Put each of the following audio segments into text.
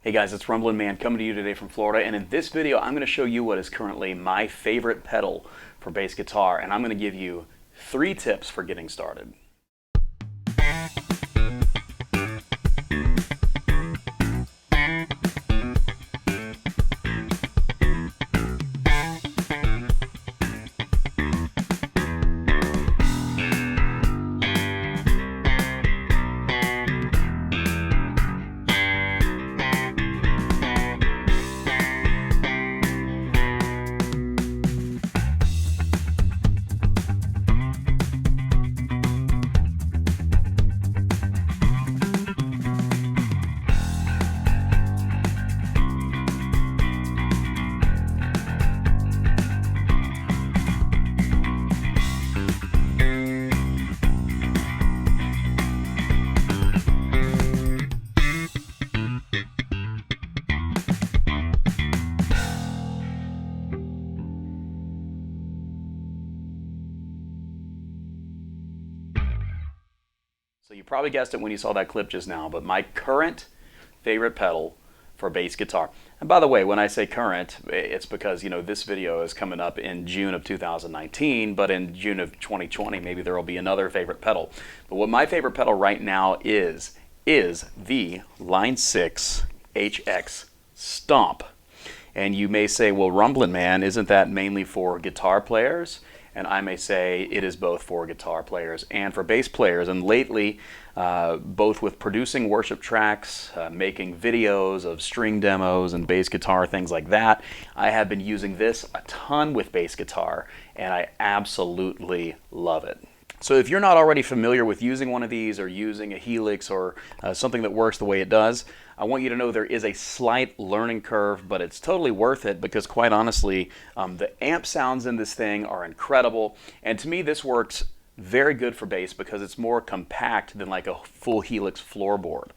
Hey guys, it's Rumblin' Man coming to you today from Florida, and in this video I'm going to show you what is currently my favorite pedal for bass guitar, and I'm going to give you 3 tips for getting started. So you probably guessed it when you saw that clip just now, but my current favorite pedal for bass guitar. And by the way, when I say current, it's because, this video is coming up in June of 2019, but in June of 2020, maybe there will be another favorite pedal. But what my favorite pedal right now is the Line 6 HX Stomp. And you may say, well, Rumblin' Man, isn't that mainly for guitar players? And I may say it is both for guitar players and for bass players. And lately, both with producing worship tracks, making videos of string demos and bass guitar, things like that, I have been using this a ton with bass guitar, and I absolutely love it. So if you're not already familiar with using one of these or using a Helix or something that works the way it does, I want you to know there is a slight learning curve, but it's totally worth it because quite honestly, the amp sounds in this thing are incredible. And to me, this works very good for bass because it's more compact than like a full Helix floorboard.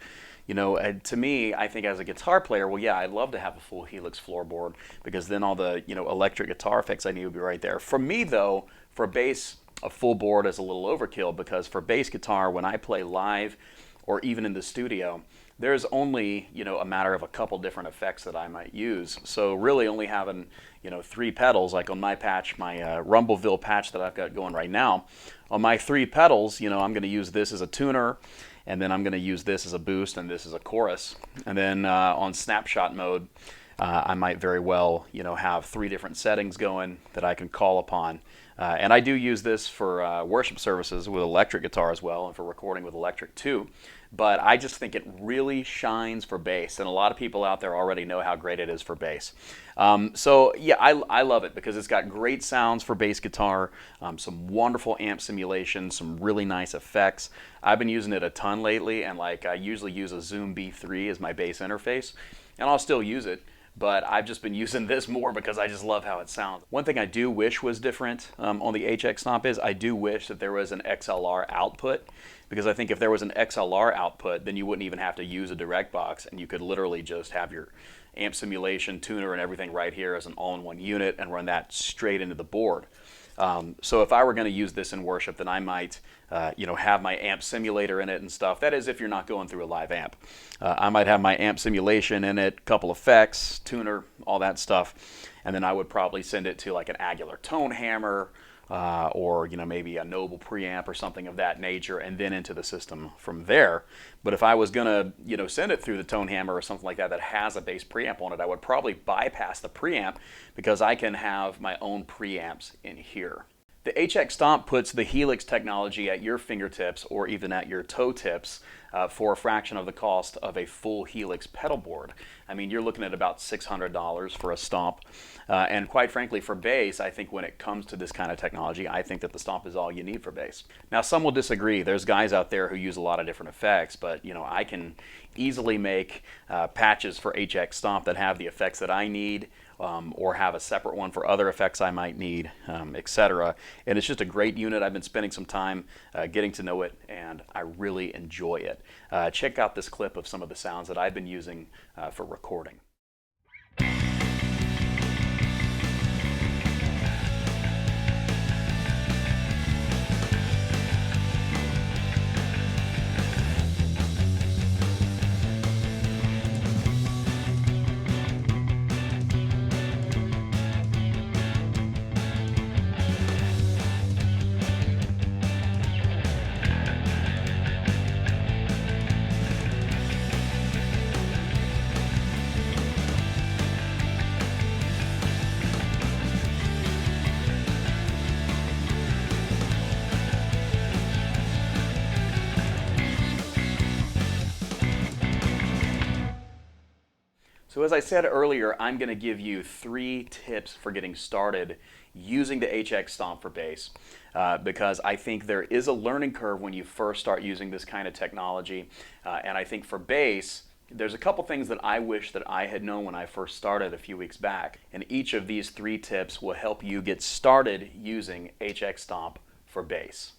To me, I think as a guitar player, well, yeah, I'd love to have a full Helix floorboard because then all the, electric guitar effects I need would be right there. For me though, for bass, a full board is a little overkill because for bass guitar, when I play live or even in the studio, there's only, a matter of a couple different effects that I might use. So really only having, 3 pedals, like on my patch, my Rumbleville patch that I've got going right now, on my 3 pedals, I'm going to use this as a tuner, and then I'm going to use this as a boost, and this as a chorus. And then on snapshot mode, I might very well, have 3 different settings going that I can call upon. And I do use this for worship services with electric guitar as well, and for recording with electric too. But I just think it really shines for bass, and a lot of people out there already know how great it is for bass. So yeah, I love it because it's got great sounds for bass guitar, some wonderful amp simulation, some really nice effects. I've been using it a ton lately, and I usually use a Zoom B3 as my bass interface, and I'll still use it. But I've just been using this more because I just love how it sounds. One thing I do wish was different on the HX Stomp is I do wish that there was an XLR output, because I think if there was an XLR output, then you wouldn't even have to use a direct box, and you could literally just have your amp simulation, tuner, and everything right here as an all-in-one unit and run that straight into the board. So if I were going to use this in worship, then I might, have my amp simulator in it and stuff. That is if you're not going through a live amp. I might have my amp simulation in it, couple effects, tuner, all that stuff, and then I would probably send it to like an Angular tone hammer, or maybe a Noble preamp or something of that nature, and then into the system from there. But if I was gonna send it through the tone hammer or something like that that has a bass preamp on it, I would probably bypass the preamp because I can have my own preamps in here. The HX Stomp puts the Helix technology at your fingertips or even at your toe tips for a fraction of the cost of a full Helix pedal board. I mean, you're looking at about $600 for a Stomp. And quite frankly, for bass, I think when it comes to this kind of technology, I think that the Stomp is all you need for bass. Now, some will disagree. There's guys out there who use a lot of different effects, but I can easily make patches for HX Stomp that have the effects that I need, or have a separate one for other effects I might need, etc. And it's just a great unit. I've been spending some time getting to know it, and I really enjoy it. Check out this clip of some of the sounds that I've been using for recording. So as I said earlier, I'm going to give you 3 tips for getting started using the HX Stomp for bass because I think there is a learning curve when you first start using this kind of technology. And I think for bass, there's a couple things that I wish that I had known when I first started a few weeks back. And each of these 3 tips will help you get started using HX Stomp for bass.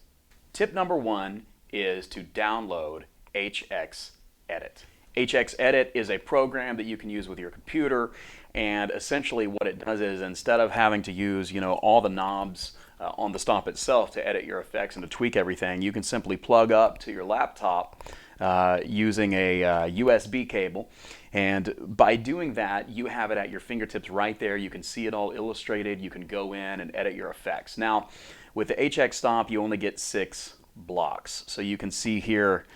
Tip number 1 is to download HX Edit. HX Edit is a program that you can use with your computer, and essentially what it does is instead of having to use all the knobs on the Stomp itself to edit your effects and to tweak everything, you can simply plug up to your laptop using a USB cable, and by doing that you have it at your fingertips right there. You can see it all illustrated. You can go in and edit your effects. Now with the HX Stomp you only get 6 blocks. So you can see here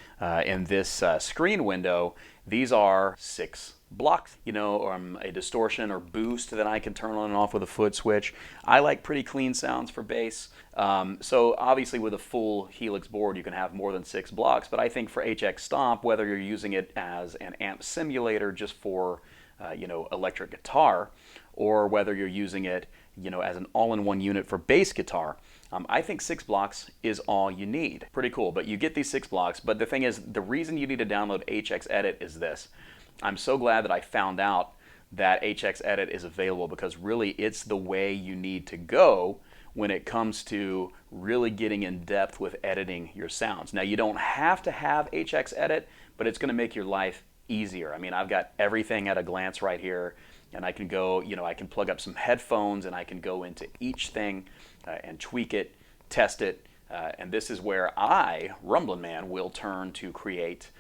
in this screen window, these are 6 blocks. A distortion or boost that I can turn on and off with a foot switch. I like pretty clean sounds for bass. So obviously with a full Helix board you can have more than 6 blocks, but I think for HX Stomp, whether you're using it as an amp simulator just for electric guitar, or whether you're using it as an all-in-one unit for bass guitar, I think 6 blocks is all you need. Pretty cool, but you get these 6 blocks. But the thing is, the reason you need to download HX Edit is this. I'm so glad that I found out that HX Edit is available, because really it's the way you need to go when it comes to really getting in depth with editing your sounds. Now you don't have to have HX Edit, but it's going to make your life easier. I mean, I've got everything at a glance right here, and I can go, I can plug up some headphones and I can go into each thing and tweak it, test it, and this is where I, Rumblin' Man, will turn to create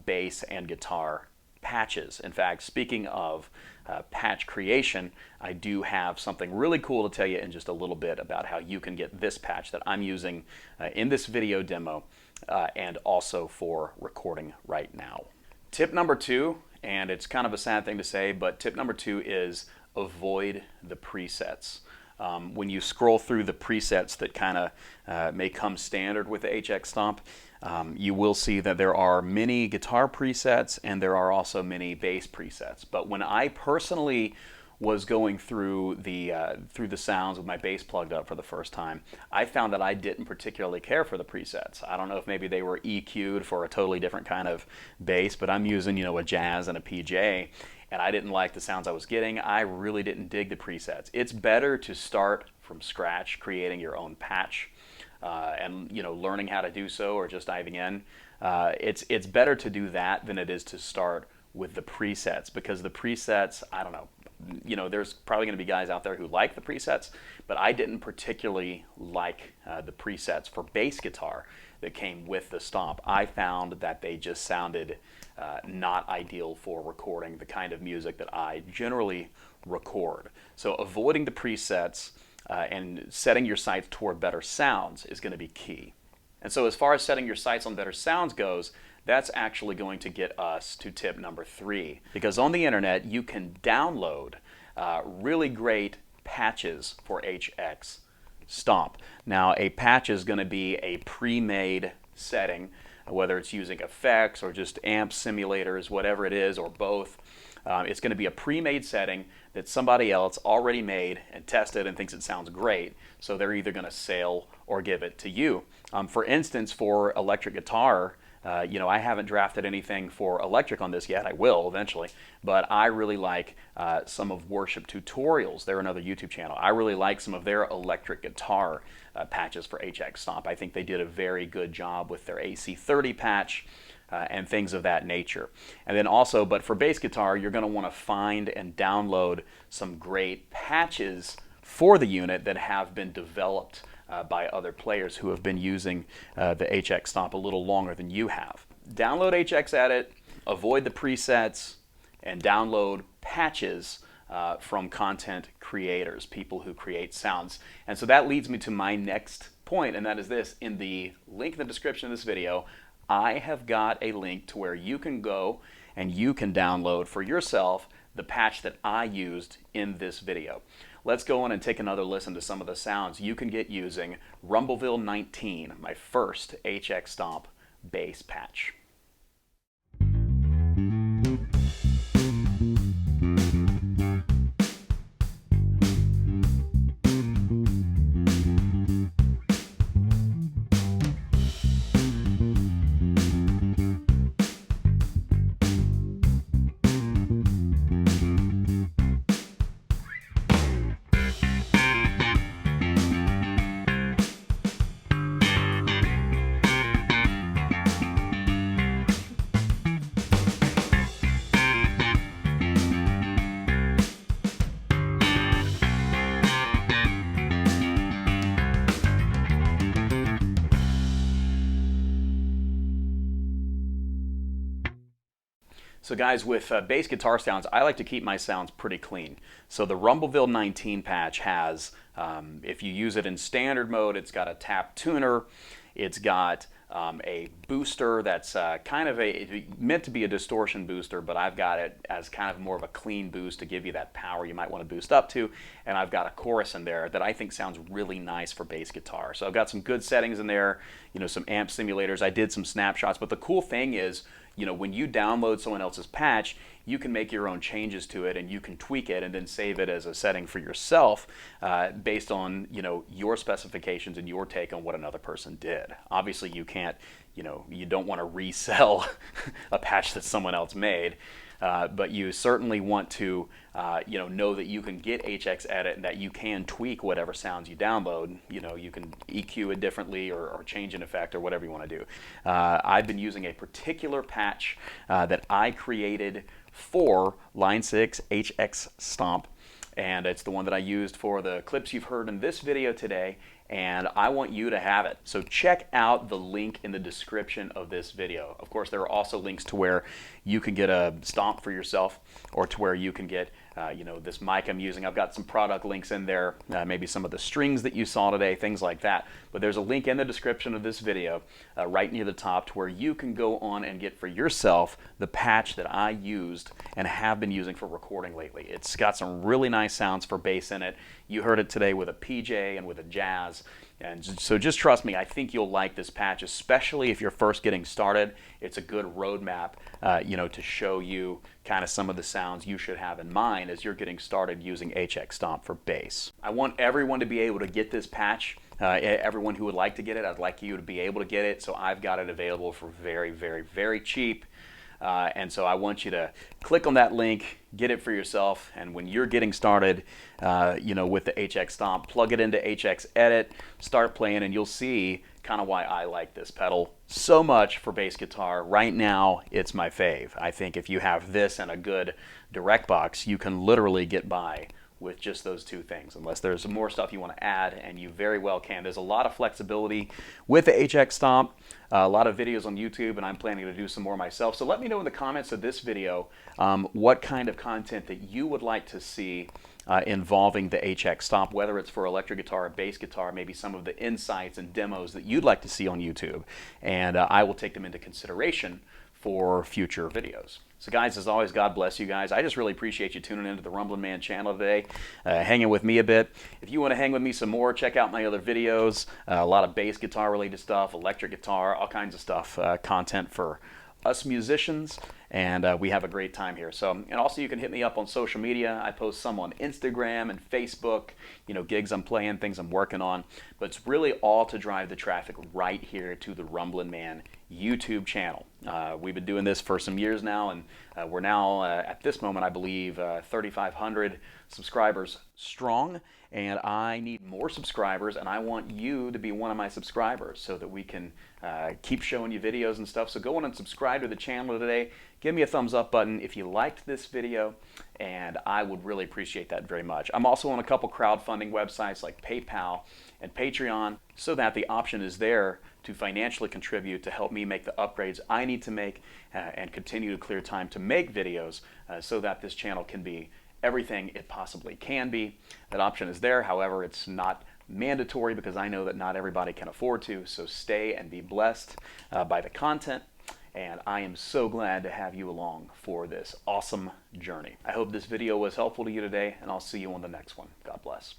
bass and guitar patches. In fact, speaking of patch creation, I do have something really cool to tell you in just a little bit about how you can get this patch that I'm using in this video demo and also for recording right now. Tip number 2, and it's kind of a sad thing to say, but tip number 2 is avoid the presets. When you scroll through the presets that kind of may come standard with the HX Stomp, you will see that there are many guitar presets and there are also many bass presets. But when I personally was going through the sounds with my bass plugged up for the first time, I found that I didn't particularly care for the presets. I don't know if maybe they were EQ'd for a totally different kind of bass, but I'm using a jazz and a PJ, and I didn't like the sounds I was getting. I really didn't dig the presets. It's better to start from scratch, creating your own patch, and learning how to do so, or just diving in. It's better to do that than it is to start with the presets, because the presets, I don't know, there's probably going to be guys out there who like the presets, but I didn't particularly like the presets for bass guitar that came with the Stomp. I found that they just sounded not ideal for recording the kind of music that I generally record. So avoiding the presets and setting your sights toward better sounds is going to be key. And so as far as setting your sights on better sounds goes, that's actually going to get us to tip number 3. Because on the internet, you can download really great patches for HX Stomp. Now, a patch is going to be a pre-made setting, whether it's using effects or just amp simulators, whatever it is, or both. It's going to be a pre-made setting that somebody else already made and tested and thinks it sounds great, so they're either going to sell or give it to you. For instance, for electric guitar, I haven't drafted anything for electric on this yet. I will eventually, but I really like some of Worship Tutorials. They're another YouTube channel. I really like some of their electric guitar patches for HX Stomp. I think they did a very good job with their AC30 patch and things of that nature. And then also, but for bass guitar, you're going to want to find and download some great patches for the unit that have been developed by other players who have been using the HX Stomp a little longer than you have. Download HX Edit, avoid the presets, and download patches from content creators, people who create sounds. And so that leads me to my next point, and that is this. In the link in the description of this video, I have got a link to where you can go and you can download for yourself the patch that I used in this video. Let's go on and take another listen to some of the sounds you can get using Rumbleville 19, my first HX Stomp bass patch. So guys, with bass guitar sounds, I like to keep my sounds pretty clean. So the Rumbleville 19 patch has, if you use it in standard mode, it's got a tap tuner, it's got a booster that's kind of meant to be a distortion booster, but I've got it as kind of more of a clean boost to give you that power you might want to boost up to. And I've got a chorus in there that I think sounds really nice for bass guitar. So I've got some good settings in there, some amp simulators. I did some snapshots, but the cool thing is, when you download someone else's patch, you can make your own changes to it and you can tweak it and then save it as a setting for yourself based on, your specifications and your take on what another person did. Obviously, you can't, you don't want to resell a patch that someone else made. But you certainly want to, know that you can get HX Edit and that you can tweak whatever sounds you download. You can EQ it differently or change an effect or whatever you want to do. I've been using a particular patch that I created for Line 6 HX Stomp, and it's the one that I used for the clips you've heard in this video today, and I want you to have it. So check out the link in the description of this video. Of course, there are also links to where you can get a stomp for yourself or to where you can get this mic I'm using. I've got some product links in there, maybe some of the strings that you saw today, things like that. But there's a link in the description of this video right near the top to where you can go on and get for yourself the patch that I used and have been using for recording lately. It's got some really nice sounds for bass in it. You heard it today with a PJ and with a jazz. And so just trust me, I think you'll like this patch, especially if you're first getting started. It's a good roadmap, to show you kind of some of the sounds you should have in mind as you're getting started using HX Stomp for bass. I want everyone to be able to get this patch. Everyone who would like to get it, I'd like you to be able to get it. So I've got it available for very, very, very cheap. And so I want you to click on that link, get it for yourself, and when you're getting started, with the HX Stomp, plug it into HX Edit, start playing, and you'll see kind of why I like this pedal so much for bass guitar. Right now, it's my fave. I think if you have this and a good direct box, you can literally get by with just those two things, unless there's more stuff you want to add, and you very well can. There's a lot of flexibility with the HX Stomp, a lot of videos on YouTube, and I'm planning to do some more myself. So let me know in the comments of this video what kind of content that you would like to see involving the HX Stomp, whether it's for electric guitar or bass guitar, maybe some of the insights and demos that you'd like to see on YouTube, and I will take them into consideration for future videos. So guys, as always, God bless you guys. I just really appreciate you tuning into the Rumblin' Man channel today, hanging with me a bit. If you want to hang with me some more, check out my other videos, a lot of bass guitar related stuff, electric guitar, all kinds of stuff, content for us musicians, and we have a great time here. So, and also you can hit me up on social media. I post some on Instagram and Facebook, gigs I'm playing, things I'm working on, but it's really all to drive the traffic right here to the Rumblin' Man YouTube channel. We've been doing this for some years now, and we're now at this moment, I believe, 3,500 subscribers strong, and I need more subscribers, and I want you to be one of my subscribers so that we can keep showing you videos and stuff. So go on and subscribe to the channel today. Give me a thumbs up button if you liked this video, and I would really appreciate that very much. I'm also on a couple crowdfunding websites like PayPal and Patreon, so that the option is there to financially contribute to help me make the upgrades I need to make and continue to clear time to make videos so that this channel can be everything it possibly can be. That option is there. However, it's not mandatory because I know that not everybody can afford to. So stay and be blessed by the content. And I am so glad to have you along for this awesome journey. I hope this video was helpful to you today, and I'll see you on the next one. God bless.